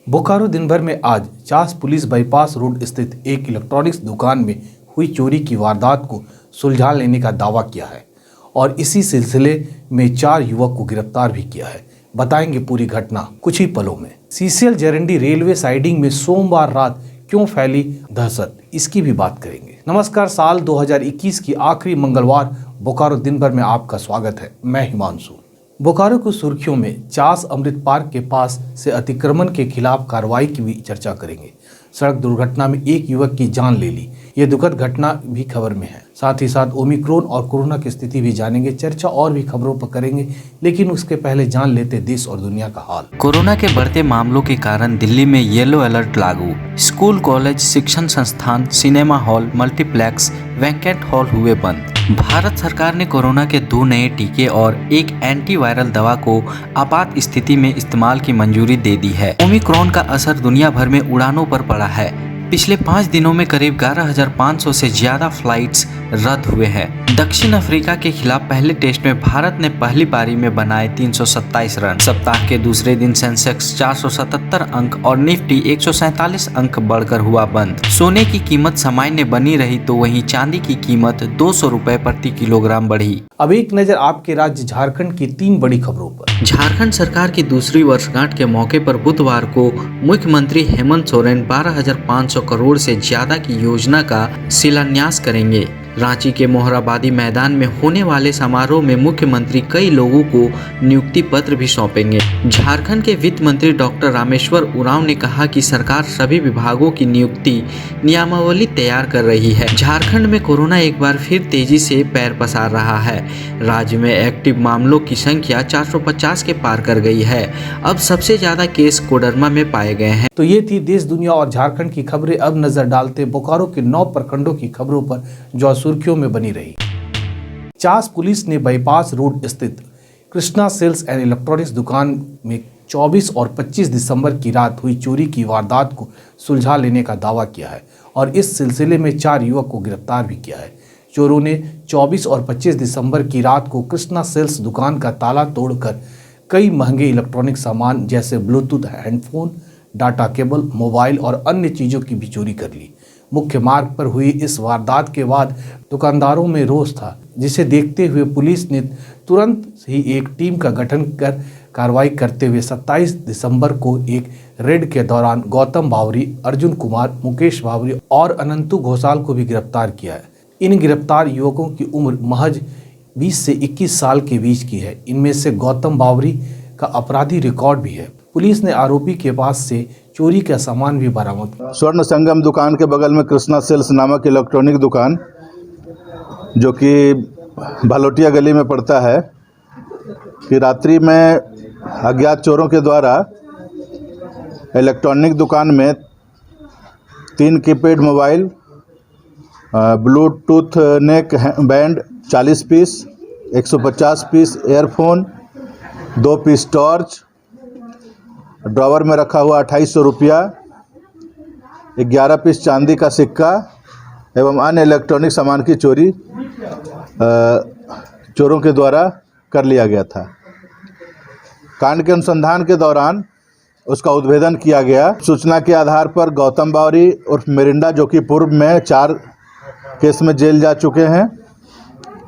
बोकारो दिन भर में आज चास पुलिस बाईपास रोड स्थित एक इलेक्ट्रॉनिक्स दुकान में हुई चोरी की वारदात को सुलझा लेने का दावा किया है और इसी सिलसिले में 4 युवक को गिरफ्तार भी किया है। बताएंगे पूरी घटना कुछ ही पलों में। सीसीएल जरंडी रेलवे साइडिंग में सोमवार रात क्यों फैली दहशत, इसकी भी बात करेंगे। नमस्कार, साल 2021 की आखिरी मंगलवार बोकारो दिन भर में आपका स्वागत है। मैं हिमांशु। बोकारो की सुर्खियों में चास अमृत पार्क के पास से अतिक्रमण के खिलाफ कार्रवाई की भी चर्चा करेंगे। सड़क दुर्घटना में एक युवक की जान ले ली, ये दुखद घटना भी खबर में है। साथ ही साथ ओमिक्रॉन और कोरोना की स्थिति भी जानेंगे। चर्चा और भी खबरों पर करेंगे, लेकिन उसके पहले जान लेते देश और दुनिया का हाल। कोरोना के बढ़ते मामलों के कारण दिल्ली में येलो अलर्ट लागू। स्कूल, कॉलेज, शिक्षण संस्थान, cinema hall, multiplex, banquet hall हुए बंद। भारत सरकार ने कोरोना के 2 नए टीके और एक एंटीवायरल दवा को आपात स्थिति में इस्तेमाल की मंजूरी दे दी है। ओमिक्रॉन का असर दुनिया भर में उड़ानों पर पड़ा है। पिछले 5 दिनों में करीब 11,500 से ज्यादा फ्लाइट्स रद्द हुए हैं। दक्षिण अफ्रीका के खिलाफ पहले टेस्ट में भारत ने पहली पारी में बनाए 327 रन। सप्ताह के दूसरे दिन सेंसेक्स 477 अंक और निफ्टी 147 अंक बढ़कर हुआ बंद। सोने की कीमत सामान्य बनी रही तो वहीं चांदी की कीमत 200 रुपए प्रति किलोग्राम बढ़ी। अब एक नजर आपके राज्य झारखंड की 3 बड़ी खबरों पर। झारखंड सरकार की दूसरी वर्षगांठ के मौके पर बुधवार को मुख्यमंत्री हेमंत सोरेन 12,500 करोड़ से ज्यादा की योजना का शिलान्यास करेंगे। रांची के मोहराबादी मैदान में होने वाले समारोह में मुख्यमंत्री कई लोगों को नियुक्ति पत्र भी सौंपेंगे। झारखंड के वित्त मंत्री डॉक्टर रामेश्वर उरांव ने कहा कि सरकार सभी विभागों की नियुक्ति नियमावली तैयार कर रही है। झारखंड में कोरोना एक बार फिर तेजी से पैर पसार रहा है। राज्य में एक्टिव मामलों की संख्या 450 के पार कर गई है। अब सबसे ज्यादा केस कोडरमा में पाए गए हैं। तो ये थी देश, दुनिया और झारखंड की खबरें। अब नजर डालते बोकारो के 9 प्रखंडों की खबरों पर जो सुर्खियों में बनी रही। चास पुलिस ने बाईपास रोड स्थित कृष्णा सेल्स एंड इलेक्ट्रॉनिक्स दुकान में 24 और 25 दिसंबर की रात हुई चोरी की वारदात को सुलझा लेने का दावा किया है और इस सिलसिले में 4 युवक को गिरफ्तार भी किया है। चोरों ने 24 और 25 दिसंबर की रात को कृष्णा सेल्स दुकान का ताला तोड़कर कई महंगे इलेक्ट्रॉनिक सामान जैसे Bluetooth headphone, data cable, mobile और अन्य चीज़ों की भी चोरी कर ली। मुख्य मार्ग पर हुई इस वारदात के बाद दुकानदारों में रोष था, जिसे देखते हुए पुलिस ने तुरंत ही एक टीम का गठन कर कार्रवाई करते हुए 27 दिसंबर को एक रेड के दौरान गौतम बावरी, अर्जुन कुमार, मुकेश बावरी और अनंतु घोषाल को भी गिरफ्तार किया है। इन गिरफ्तार युवकों की उम्र महज 20 से 21 साल के बीच की है। इनमें से गौतम बावरी का अपराधी रिकॉर्ड भी है। पुलिस ने आरोपी के पास से चोरी का सामान भी बरामद किया। स्वर्ण संगम दुकान के बगल में कृष्णा सेल्स नामक इलेक्ट्रॉनिक दुकान, जो कि भालोटिया गली में पड़ता है, कि रात्रि में अज्ञात चोरों के द्वारा इलेक्ट्रॉनिक दुकान में 3 keypad mobile, bluetooth neck band 40 piece, 150 piece earphone, 2 piece torch, drawer में रखा हुआ 2800 रुपया, 11 पीस चांदी का सिक्का एवं अन्य इलेक्ट्रॉनिक सामान की चोरी चोरों के द्वारा कर लिया गया था। कांड के अनुसंधान के दौरान उसका उद्भेदन किया गया। सूचना के आधार पर गौतम बावरी उर्फ मिरिंडा, जो कि पूर्व में 4 केस में जेल जा चुके हैं,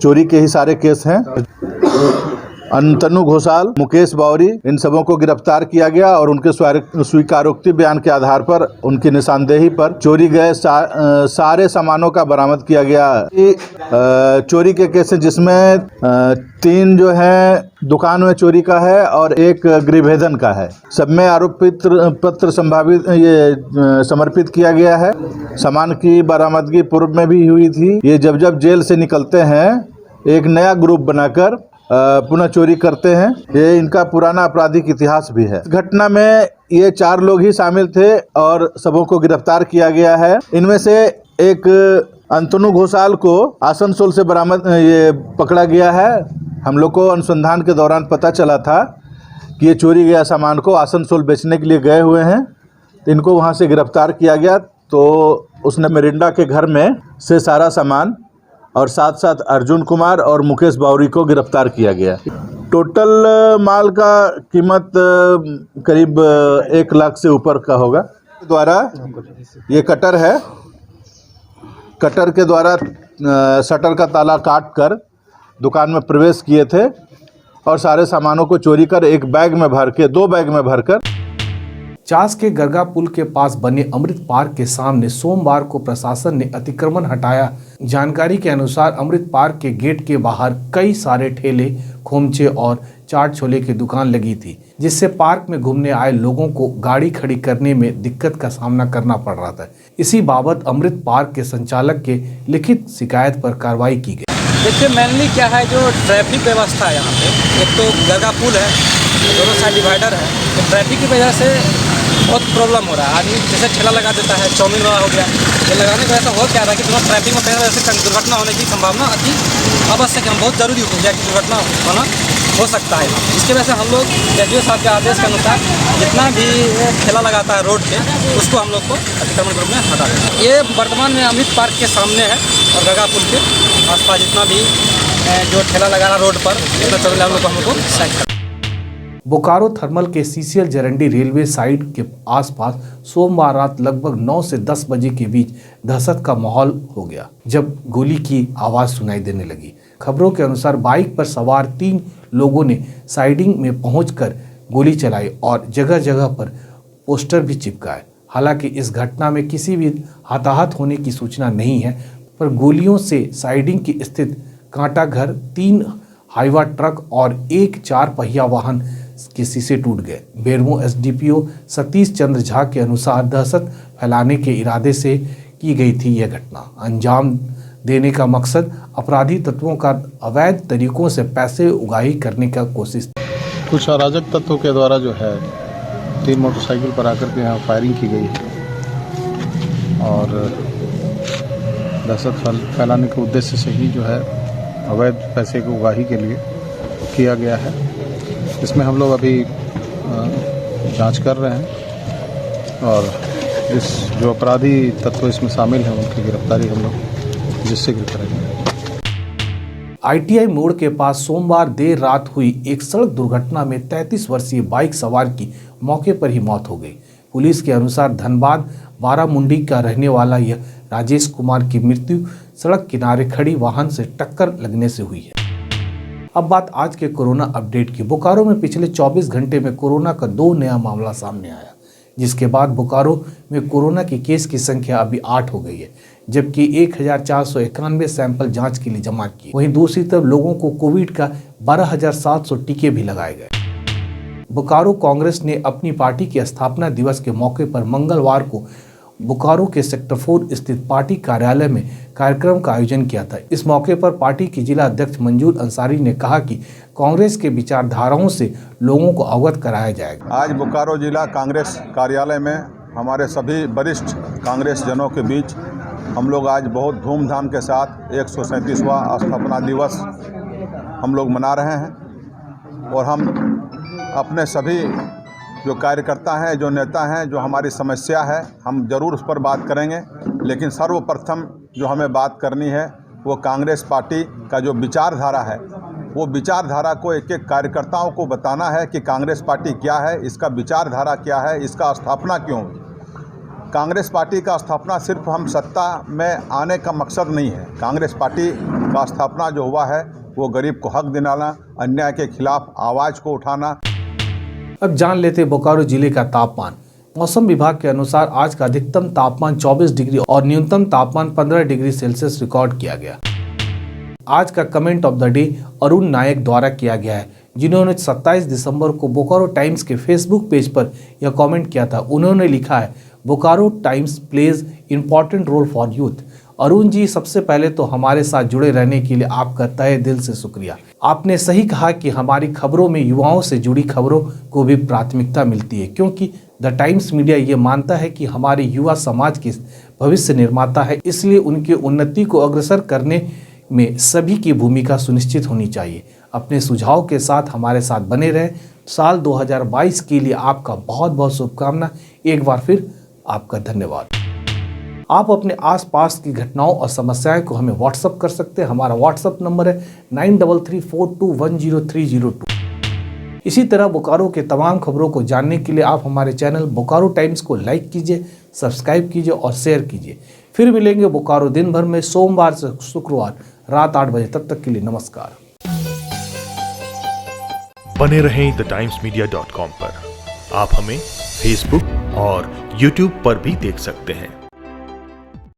चोरी के ही सारे केस हैं, अनंतनु घोषाल, मुकेश बावरी, इन सबों को गिरफ्तार किया गया और उनके स्वीकारोक्ति बयान के आधार पर उनकी निशानदेही पर चोरी गए सारे सामानों का बरामद किया गया। चोरी के केस जिसमें 3 जो है दुकान में चोरी का है और 1 गृहभेदन का है। सब में आरोप पत्र समर्पित किया गया है। सामान की बरामदगी पूर्व में भी हुई थी। ये जब जेल से निकलते हैं एक नया ग्रुप बनाकर पुनः चोरी करते हैं। ये इनका पुराना आपराधिक इतिहास भी है। इस घटना में ये 4 लोग ही शामिल थे और सबों को गिरफ्तार किया गया है। इनमें से एक अनंतनु घोषाल को आसनसोल से पकड़ा गया है। हम लोग को अनुसंधान के दौरान पता चला था कि ये चोरी गया सामान को आसनसोल बेचने के लिए गए हुए हैं, तो इनको वहाँ से गिरफ्तार किया गया। तो उसने मिरिंडा के घर में से सारा सामान और साथ साथ अर्जुन कुमार और मुकेश बावरी को गिरफ्तार किया गया। टोटल माल का कीमत करीब 1 लाख से ऊपर का होगा। द्वारा ये कटर है, कटर के द्वारा शटर का ताला काट कर दुकान में प्रवेश किए थे और सारे सामानों को चोरी कर एक बैग में भर के 2 बैग में भरकर चास के गरगा पुल के पास बने अमृत पार्क के सामने सोमवार को प्रशासन ने अतिक्रमण हटाया। जानकारी के अनुसार अमृत पार्क के गेट के बाहर कई सारे ठेले, खोमचे और चाट छोले की दुकान लगी थी, जिससे पार्क में घूमने आए लोगों को गाड़ी खड़ी करने में दिक्कत का सामना करना पड़ रहा था। इसी बाबत अमृत पार्क के संचालक के लिखित शिकायत पर कार्रवाई की गई। देखिए मेनली क्या है, जो ट्रैफिक व्यवस्था है यहाँ पे, एक तो गरगा पुल है, दोनों साइड डिवाइडर है, तो ट्रैफिक की वजह से बहुत प्रॉब्लम हो रहा है। आदमी जैसे ठेला लगा देता है, चाउमीन वाला हो गया, ये लगाने की वजह से हो क्या रहा है कि दोनों ट्रैफिक में कहीं वजह से दुर्घटना होने की संभावना अति आवश्यक है, बहुत ज़रूरी हो गया कि दुर्घटना होना हो सकता है। इसकी वजह से हम लोग एसडीओ साहब के आदेश के अनुसार जितना भी ठेला लगाता है रोड पे, उसको हम लोग को अतिक्रमण ग्रुप में हटा देते हैं। ये वर्तमान में अमृत पार्क के सामने है और गरगा पुल के आसपास जितना भी जो ठेला लगा रहा रोड पर, इतना चौबीस हम लोग को साइड कर। बोकारो थर्मल के सीसीएल जरंडी रेलवे साइड के आसपास सोमवार रात लगभग 9 से 10 बजे के बीच दहशत का माहौल हो गया, जब गोली की आवाज़ सुनाई देने लगी। खबरों के अनुसार बाइक पर सवार 3 लोगों ने साइडिंग में पहुंचकर गोली चलाई और जगह जगह पर पोस्टर भी चिपकाए। हालांकि इस घटना में किसी भी हताहत होने की सूचना नहीं है, पर गोलियों से साइडिंग की स्थित कांटा घर, 3 हाईवा ट्रक और 1 4 पहिया वाहन के शीशे टूट गए। बेरमो एसडीपीओ सतीश चंद्र झा के अनुसार दहशत फैलाने के इरादे से की गई थी यह घटना। अंजाम देने का मकसद अपराधी तत्वों का अवैध तरीकों से पैसे उगाही करने का कोशिश थी। कुछ अराजक तत्वों के द्वारा जो है 3 मोटरसाइकिल पर आकर के यहाँ फायरिंग की गई है और दहशत फैलाने के उद्देश्य से ही जो है अवैध पैसे की उगाही के लिए किया गया है। इसमें हम लोग अभी जांच कर रहे हैं और जो अपराधी तत्व इसमें शामिल हैं उनकी गिरफ्तारी हम लोग शीघ्र करेंगे। आईटीआई मोड़ के पास सोमवार देर रात हुई एक सड़क दुर्घटना में 33 वर्षीय बाइक सवार की मौके पर ही मौत हो गई। पुलिस के अनुसार धनबाद बारामुंडी का रहने वाला यह राजेश कुमार की मृत्यु सड़क किनारे खड़ी वाहन से टक्कर लगने से हुई है। अब बात आज के कोरोना अपडेट की। बोकारो में पिछले 24 घंटे में कोरोना का 2 नया मामला सामने आया, जिसके बाद बोकारो में कोरोना की केस की संख्या अभी 8 हो गई है, जबकि 1491 सैंपल जांच के लिए जमा किए। वहीं दूसरी तरफ लोगों को कोविड का 12,700 टीके भी लगाए गए। बोकारो कांग्रेस ने अपनी पार्टी के स्थापना दिवस के मौके पर मंगलवार को बोकारो के सेक्टर 4 स्थित पार्टी कार्यालय में कार्यक्रम का आयोजन किया था। इस मौके पर पार्टी के जिला अध्यक्ष मंजूर अंसारी ने कहा कि कांग्रेस के विचारधाराओं से लोगों को अवगत कराया जाएगा। आज बोकारो जिला कांग्रेस कार्यालय में हमारे सभी वरिष्ठ कांग्रेस जनों के बीच हम लोग आज बहुत धूमधाम के साथ 137वां स्थापना दिवस हम लोग मना रहे हैं और हम अपने सभी जो कार्यकर्ता हैं, जो नेता हैं, जो हमारी समस्या है, हम ज़रूर उस पर बात करेंगे। लेकिन सर्वप्रथम जो हमें बात करनी है वो कांग्रेस पार्टी का जो विचारधारा है, वो विचारधारा को एक एक कार्यकर्ताओं को बताना है कि कांग्रेस पार्टी क्या है, इसका विचारधारा क्या है, इसका स्थापना क्यों हुई। कांग्रेस पार्टी का स्थापना सिर्फ हम सत्ता में आने का मकसद नहीं है। कांग्रेस पार्टी का स्थापना जो हुआ है वो गरीब को हक दिलाना, अन्याय के खिलाफ आवाज़ को उठाना। अब जान लेते बोकारो जिले का तापमान। मौसम विभाग के अनुसार आज का अधिकतम तापमान 24 डिग्री और न्यूनतम तापमान 15 डिग्री सेल्सियस रिकॉर्ड किया गया। आज का comment of the day Arun Nayak द्वारा किया गया है, जिन्होंने 27 दिसंबर को बोकारो टाइम्स के फेसबुक पेज पर यह कमेंट किया था। उन्होंने लिखा है, Bokaro Times plays important role for youth. Arun ji, सबसे पहले तो हमारे साथ जुड़े रहने के लिए आपका तहे दिल से शुक्रिया। आपने सही कहा कि हमारी खबरों में युवाओं से जुड़ी खबरों को भी प्राथमिकता मिलती है, क्योंकि द टाइम्स मीडिया ये मानता है कि हमारे युवा समाज के भविष्य निर्माता है, इसलिए उनकी उन्नति को अग्रसर करने में सभी की भूमिका सुनिश्चित होनी चाहिए। अपने सुझाव के साथ हमारे साथ बने रहे। साल 2022 के लिए आपका बहुत बहुत शुभकामना। एक बार फिर आपका धन्यवाद। आप अपने आसपास की घटनाओं और समस्याएं को हमें व्हाट्सएप कर सकते हैं। हमारा व्हाट्सएप नंबर है 9334210302। इसी तरह बोकारो के तमाम खबरों को जानने के लिए आप हमारे चैनल बोकारो टाइम्स को लाइक कीजिए, सब्सक्राइब कीजिए और शेयर कीजिए। फिर मिलेंगे बोकारो दिन भर में सोमवार से शुक्रवार रात 8 बजे। तब तक के लिए नमस्कार। बने रहें TheTimesMedia.com पर। आप हमें फेसबुक और यूट्यूब पर भी देख सकते हैं।